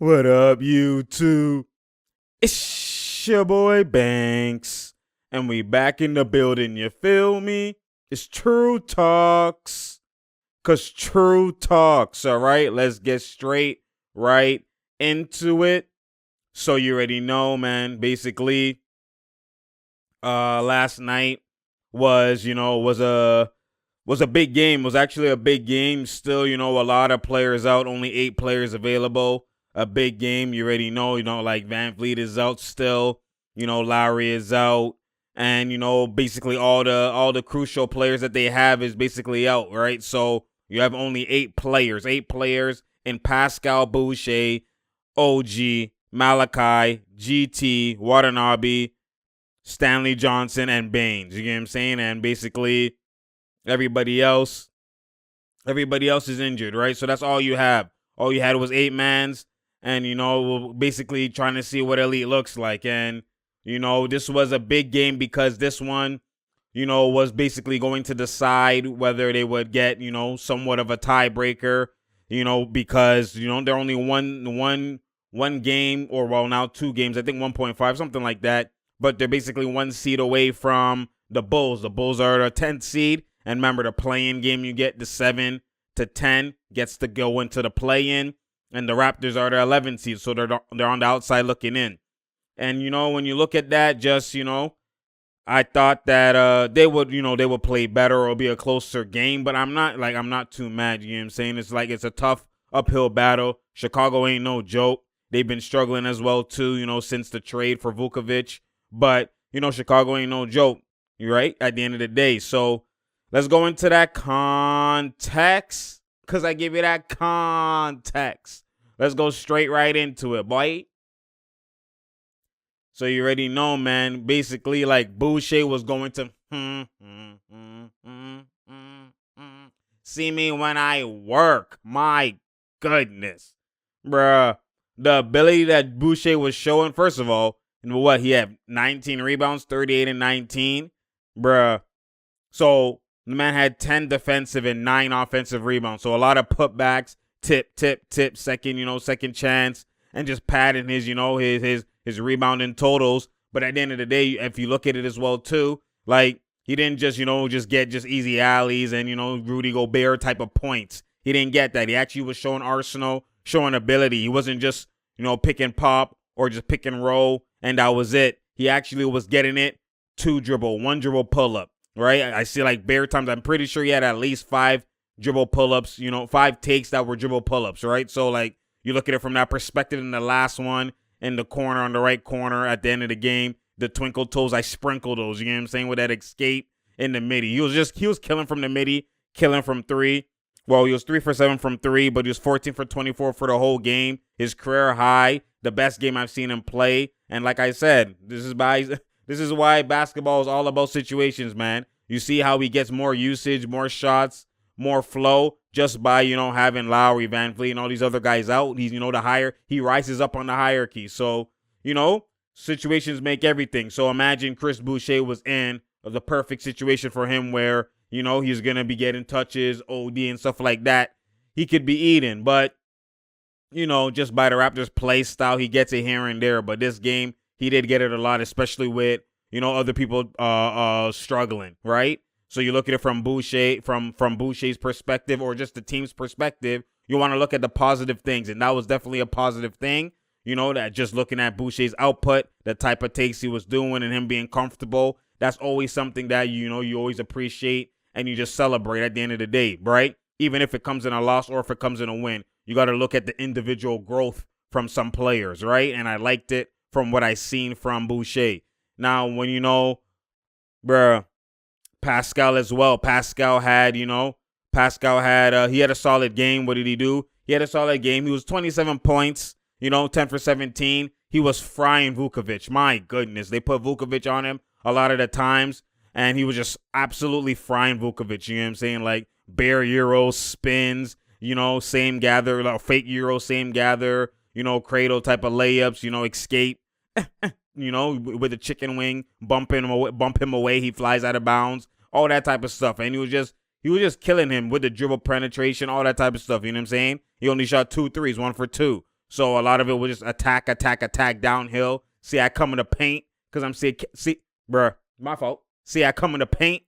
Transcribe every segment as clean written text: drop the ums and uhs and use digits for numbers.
What up, YouTube? It's your boy Banks, and we back in the building, you feel me? It's True Talks, cause True Talks, alright? Let's get straight right into it. So you already know, man, basically, last night was a big game. Was actually a big game. Still, a lot of players out, only 8 players available. A big game. You already know, like Van Vliet is out still. Lowry is out. And, basically all the crucial players that they have is basically out, right? So you have only 8 players. 8 players in Pascal, Boucher, OG, Malachi, GT, Watanabe, Stanley Johnson, and Baines. You get what I'm saying? And basically everybody else is injured, right? So that's all you have. All you had was 8 mans, and we're basically trying to see what elite looks like. And this was a big game because this one was basically going to decide whether they would get somewhat of a tiebreaker, because they're only one game, or well, now 2 games, I think 1.5, something like that, but they're basically 1 seed away from the Bulls. The Bulls are the 10th seed. And remember, the play-in game, you get the 7 to 10 gets to go into the play-in, and the Raptors are the 11th seed, so they're on the outside looking in. And when you look at that, just I thought that they would play better or be a closer game, but I'm not too mad. You know what I'm saying? It's a tough uphill battle. Chicago ain't no joke. They've been struggling as well too, since the trade for Vukovic. But Chicago ain't no joke. You're right at the end of the day. So let's go into that context, because I give you that context. Let's go straight right into it, boy. So you already know, man. Basically, like, Boucher was going to see me when I work. My goodness. Bruh. The ability that Boucher was showing, first of all, he had 19 rebounds, 38 and 19. Bruh. So the man had 10 defensive and 9 offensive rebounds. So a lot of putbacks, tip, second chance, and just padding his, his rebounding totals. But at the end of the day, if you look at it as well too, like, he didn't just, just get just easy alleys and, Rudy Gobert type of points. He didn't get that. He actually was showing arsenal, showing ability. He wasn't just, pick and pop or just pick and roll, and that was it. He actually was getting it 2 dribble, 1 dribble pull up. Right? I see, like, bare times. I'm pretty sure he had at least 5 dribble pull-ups, 5 takes that were dribble pull-ups, right? So, like, you look at it from that perspective. In the last one, in the corner, on the right corner, at the end of the game, the twinkle toes, I sprinkle those, you know what I'm saying, with that escape in the midi. He was killing from the midi, killing from 3. Well, he was 3 for 7 from 3, but he was 14 for 24 for the whole game. His career high, the best game I've seen him play. And like I said, this is why basketball is all about situations, man. You see how he gets more usage, more shots, more flow just by, having Lowry, Van Vliet, and all these other guys out. He's, he rises up on the hierarchy. So, situations make everything. So imagine Chris Boucher was in the perfect situation for him where, he's going to be getting touches, OD, and stuff like that. He could be eating, but, just by the Raptors play style, he gets it here and there. But this game, he did get it a lot, especially with, other people struggling, right? So you look at it from Boucher, from Boucher's perspective, or just the team's perspective. You want to look at the positive things, and that was definitely a positive thing. That just looking at Boucher's output, the type of takes he was doing, and him being comfortable, that's always something that you always appreciate and you just celebrate at the end of the day, right? Even if it comes in a loss or if it comes in a win, you got to look at the individual growth from some players, right? And I liked it from what I seen from Boucher. Now, when bruh, Pascal as well. Pascal had, he had a solid game. What did he do? He had a solid game. He was 27 points, 10 for 17. He was frying Vukovic. My goodness. They put Vukovic on him a lot of the times, and he was just absolutely frying Vukovic. You know what I'm saying? Like, bare Euro spins, same gather, like fake Euro, same gather, cradle type of layups, escape. With the chicken wing, bump him away, he flies out of bounds, all that type of stuff. And he was just killing him with the dribble penetration, all that type of stuff. You know what I'm saying? He only shot 2 threes, 1 for 2. So a lot of it was just attack downhill. See, I come in the paint because I'm bruh, my fault. See, I come in the paint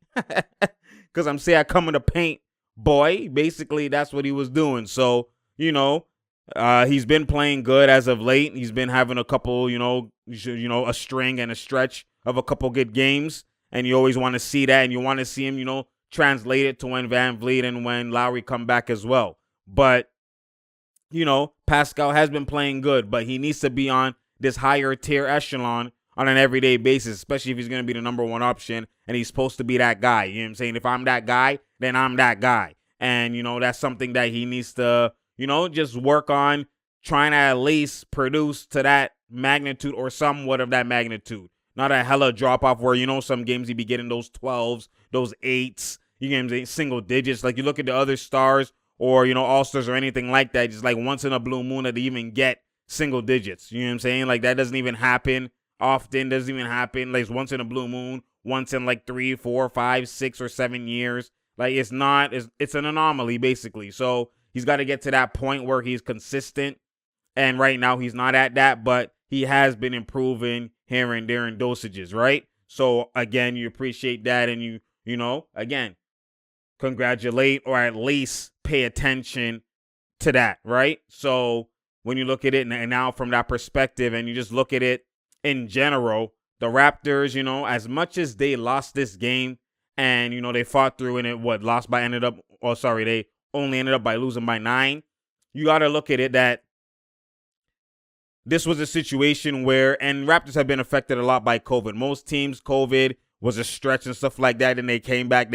because I come in the paint, boy. Basically, that's what he was doing. So, he's been playing good as of late. He's been having a couple, a string and a stretch of a couple good games. And you always want to see that, and you want to see him, translate it to when Van Vliet and when Lowry come back as well. But, Pascal has been playing good, but he needs to be on this higher tier echelon on an everyday basis, especially if he's going to be the number one option, and he's supposed to be that guy. You know what I'm saying? If I'm that guy, then I'm that guy. And, that's something that he needs to, just work on, trying to at least produce to that magnitude or somewhat of that magnitude. Not a hella drop-off where, some games he be getting those 12s, those 8s, you know what I'm saying, single digits. Like, you look at the other stars or, all-stars or anything like that, just like once in a blue moon that they even get single digits. You know what I'm saying? Like, that doesn't even happen often, doesn't even happen. Like, once in a blue moon, once in like 3, 4, 5, 6, or 7 years. Like, it's an anomaly, basically. So, he's got to get to that point where he's consistent. And right now, he's not at that, but he has been improving here and there in dosages, right? So, again, you appreciate that, and you again, congratulate or at least pay attention to that, right? So, when you look at it and now from that perspective and you just look at it in general, the Raptors, as much as they lost this game and, they fought through and they only ended up by losing by 9, you got to look at it that this was a situation where, and Raptors have been affected a lot by COVID. Most teams, COVID was a stretch and stuff like that, and they came back.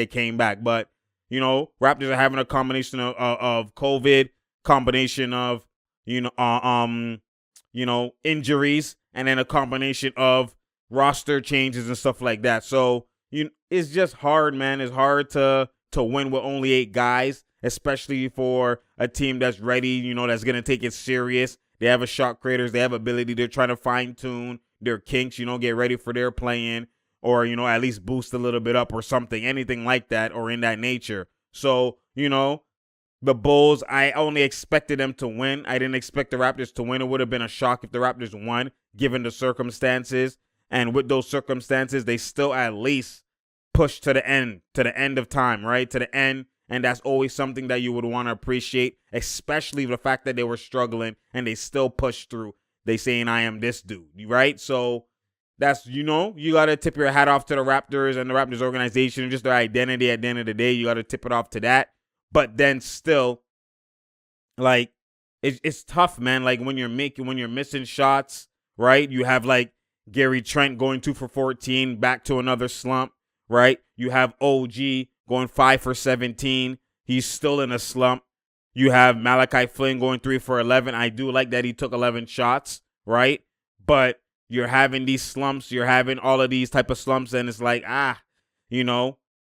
But, Raptors are having a combination of COVID, combination of, injuries, and then a combination of roster changes and stuff like that. So, it's just hard, man. It's hard to win with only 8 guys, especially for a team that's ready, that's going to take it serious. They have a shot creators. They have ability. They're trying to fine-tune their kinks, get ready for their play-in or, at least boost a little bit up or something, anything like that or in that nature. So, the Bulls, I only expected them to win. I didn't expect the Raptors to win. It would have been a shock if the Raptors won, given the circumstances. And with those circumstances, they still at least push to the end of time, right? To the end. And that's always something that you would want to appreciate, especially the fact that they were struggling and they still pushed through. They saying, I am this dude, right? So that's, you got to tip your hat off to the Raptors and the Raptors organization and just their identity at the end of the day. You got to tip it off to that. But then still, like, it's tough, man. Like, when you're missing shots, right? You have, like, Gary Trent going 2 for 14, back to another slump, right? You have OG going 5 for 17. He's still in a slump. You have Malachi Flynn going 3 for 11. I do like that he took 11 shots, right? But you're having these slumps. You're having all of these type of slumps, and it's like,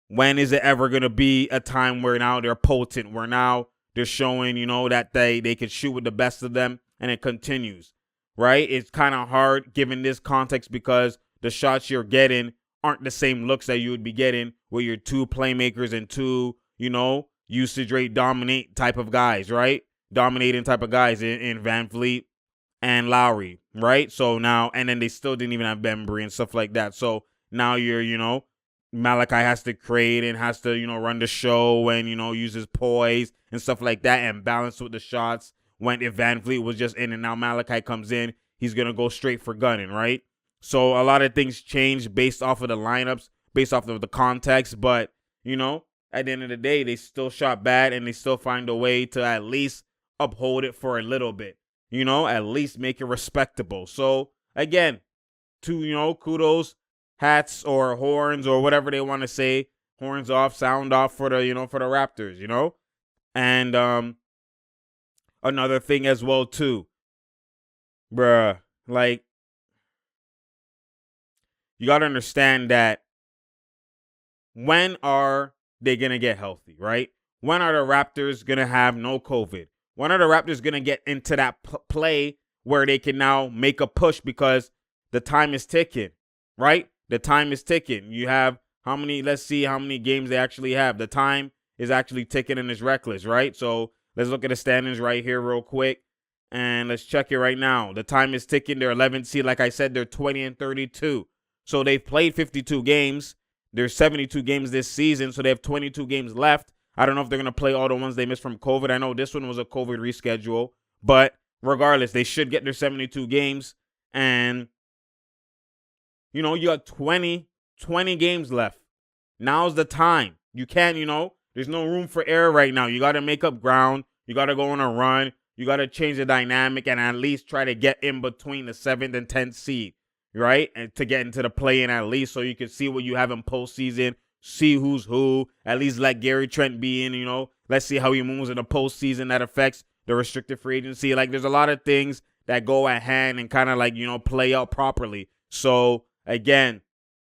when is it ever going to be a time where now they're potent, where now they're showing, that they can shoot with the best of them, and it continues, right? It's kind of hard given this context because the shots you're getting aren't the same looks that you would be getting with your 2 playmakers and 2, usage rate dominate type of guys, right? Dominating type of guys in Van Vliet and Lowry, right? So now, and then they still didn't even have Bembry and stuff like that. So now you're, Malachi has to create and has to, run the show and, use his poise and stuff like that and balance with the shots. When if Van Vliet was just in and now Malachi comes in, he's going to go straight for gunning, right? So a lot of things change based off of the lineups, based off of the context. But, at the end of the day, they still shot bad and they still find a way to at least uphold it for a little bit, at least make it respectable. So, again, kudos, hats or horns or whatever they want to say, horns off, sound off for the, for the Raptors, And another thing as well, too, bruh, like, you got to understand that when are they going to get healthy, right? When are the Raptors going to have no COVID? When are the Raptors going to get into that play where they can now make a push because the time is ticking, right? The time is ticking. You have let's see how many games they actually have. The time is actually ticking and it's reckless, right? So let's look at the standings right here real quick. And let's check it right now. The time is ticking. They're 11th seed. Like I said, they're 20-32. So they've played 52 games. There's 72 games this season, so they have 22 games left. I don't know if they're going to play all the ones they missed from COVID. I know this one was a COVID reschedule. But regardless, they should get their 72 games. And, you got 20 games left. Now's the time. You can't, there's no room for error right now. You got to make up ground. You got to go on a run. You got to change the dynamic and at least try to get in between the 7th and 10th seed, right? And to get into the play-in at least so you can see what you have in postseason, see who's who, at least let Gary Trent be in, Let's see how he moves in the postseason that affects the restricted free agency. Like, there's a lot of things that go at hand and kind of like, play out properly. So, again,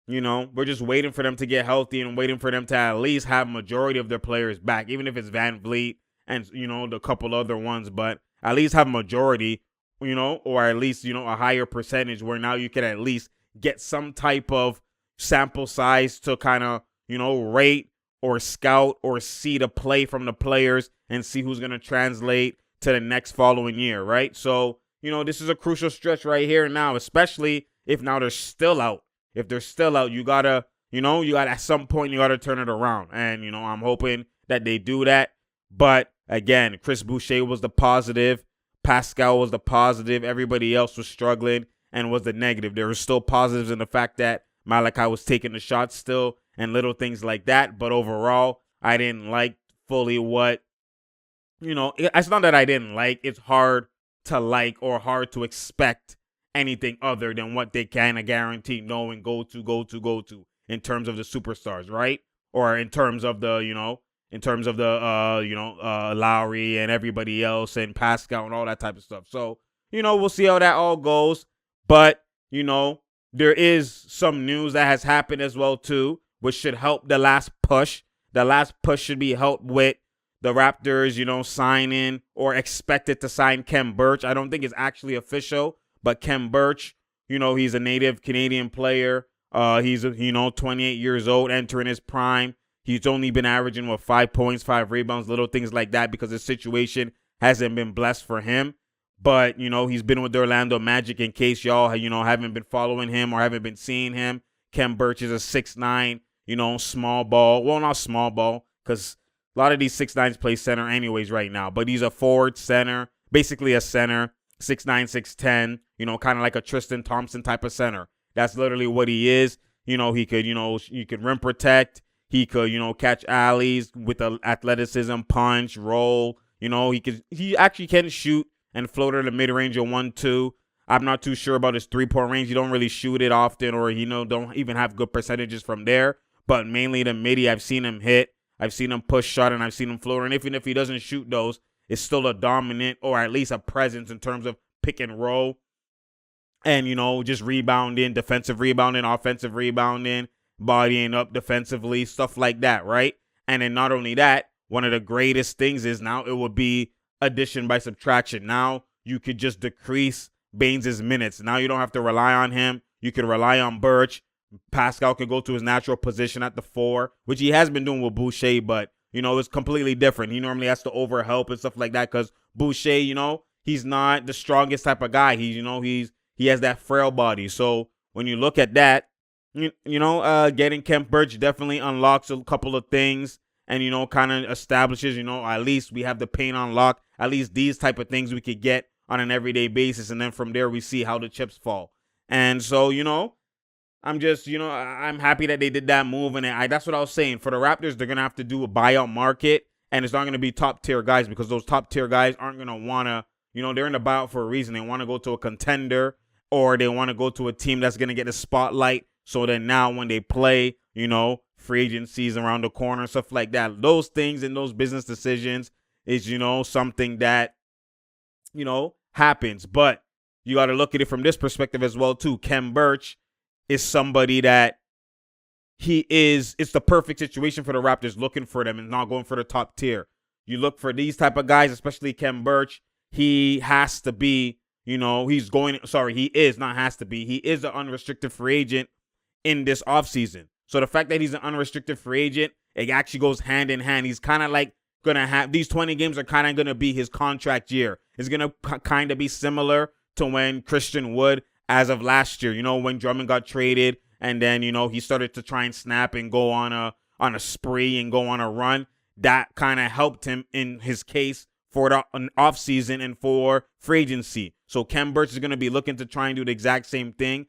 we're just waiting for them to get healthy and waiting for them to at least have majority of their players back, even if it's Van Vliet and, the couple other ones, but at least have majority, or at least, a higher percentage where now you can at least get some type of sample size to kind of, rate or scout or see the play from the players and see who's going to translate to the next following year, right? So, this is a crucial stretch right here now, especially if now they're still out. If they're still out, you got to at some point, you got to turn it around. And, I'm hoping that they do that. But again, Chris Boucher was the positive. Pascal was the positive. Everybody else was struggling and was the negative. There were still positives in the fact that Malachi was taking the shots still and little things like that. But overall, I didn't like fully what, it's not that I didn't like. It's hard to like or hard to expect anything other than what they kind of guarantee knowing go to in terms of the superstars, right? Or in terms of the, Lowry and everybody else and Pascal and all that type of stuff. So, we'll see how that all goes. But, there is some news that has happened as well, too, which should help the last push. The last push should be helped with the Raptors, signing or expected to sign Khem Birch. I don't think it's actually official, but Khem Birch, he's a native Canadian player. He's, 28 years old, entering his prime. He's only been averaging 5 points, 5 rebounds, little things like that because his situation hasn't been blessed for him. But, he's been with the Orlando Magic. In case y'all, haven't been following him or haven't been seeing him, Khem Birch is a 6'9", small ball. Well, not small ball because a lot of these 6'9s play center anyways right now. But he's a forward center, basically a center, 6'9", 6'10", kind of like a Tristan Thompson type of center. That's literally what he is. He could rim protect. He could, catch alleys with the athleticism, punch, roll. He actually can shoot and float at the mid-range of 1-2. I'm not too sure about his three-point range. He don't really shoot it often or, don't even have good percentages from there. But mainly the midi, I've seen him hit. I've seen him push shot and I've seen him float. And even if he doesn't shoot those, it's still a dominant or at least a presence in terms of pick and roll. And, just rebounding, defensive rebounding, offensive rebounding, bodying up defensively, stuff like that, right? And then not only that, one of the greatest things is now it would be addition by subtraction. Now you could just decrease Baines' minutes. Now you don't have to rely on him. You can rely on Birch. Pascal could go to his natural position at the 4, which he has been doing with Boucher, but, it's completely different. He normally has to overhelp and stuff like that because Boucher, he's not the strongest type of guy. He has that frail body. So when you look at that, getting Khem Birch definitely unlocks a couple of things and, kind of establishes, at least we have the paint on lock. At least these type of things we could get on an everyday basis. And then from there, we see how the chips fall. And so, I'm just, I'm happy that they did that move. And that's what I was saying. For the Raptors, they're going to have to do a buyout market. And it's not going to be top tier guys because those top tier guys aren't going to want to, they're in the buyout for a reason. They want to go to a contender or they want to go to a team that's going to get the spotlight. So then now when they play, free agencies around the corner, stuff like that, those things and those business decisions is, something that, happens. But you got to look at it from this perspective as well, too. Khem Birch is somebody that it's the perfect situation for the Raptors looking for them and not going for the top tier. You look for these type of guys, especially Khem Birch. He has to be, he is, not has to be. He is an unrestricted free agent in this offseason. So the fact that he's an unrestricted free agent, it actually goes hand in hand. He's kind of like gonna have these 20 games are kind of gonna be his contract year. It's gonna kind of be similar to when Christian Wood, as of last year, when Drummond got traded, and then he started to try and snap and go on a spree and go on a run. That kind of helped him in his case for the offseason and for free agency. So Khem Birch is going to be looking to try and do the exact same thing.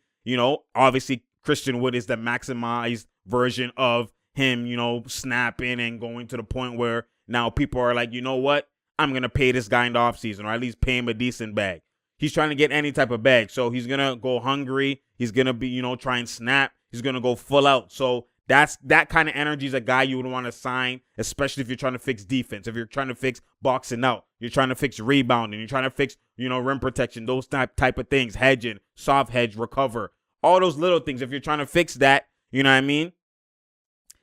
Obviously Christian Wood is the maximized version of him, snapping and going to the point where now people are like, you know what? I'm going to pay this guy in the offseason, or at least pay him a decent bag. He's trying to get any type of bag. So he's going to go hungry. He's going to be, try and snap. He's going to go full out. So that kind of energy is a guy you would want to sign, especially if you're trying to fix defense, if you're trying to fix boxing out, you're trying to fix rebounding, you're trying to fix, rim protection, those type of things, hedging, soft hedge, recover, all those little things. If you're trying to fix that, you know what I mean?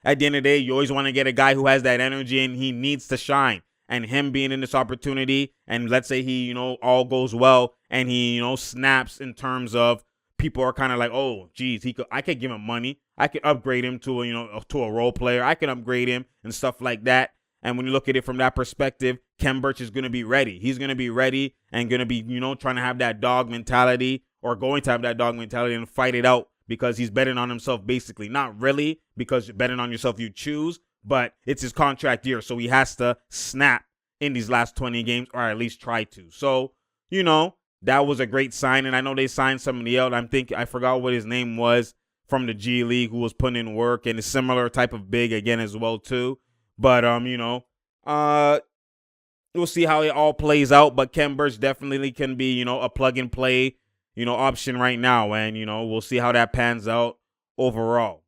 At the end of the day, you always want to get a guy who has that energy and he needs to shine. And him being in this opportunity, and let's say he, all goes well and he, snaps in terms of people are kind of like, oh, geez, I could give him money. I could upgrade him to a role player. I can upgrade him and stuff like that. And when you look at it from that perspective, Khem Birch is going to be ready. He's going to be ready and going to be, trying to have that dog mentality, or going to have that dog mentality and fight it out, because he's betting on himself basically. Not really, because betting on yourself you choose, but it's his contract year. So he has to snap in these last 20 games, or at least try to. So, that was a great sign. And I know they signed somebody else. I forgot what his name was, from the G League, who was putting in work, and a similar type of big again as well too. But we'll see how it all plays out. But Khem Birch definitely can be, a plug and play, option right now. And, we'll see how that pans out overall.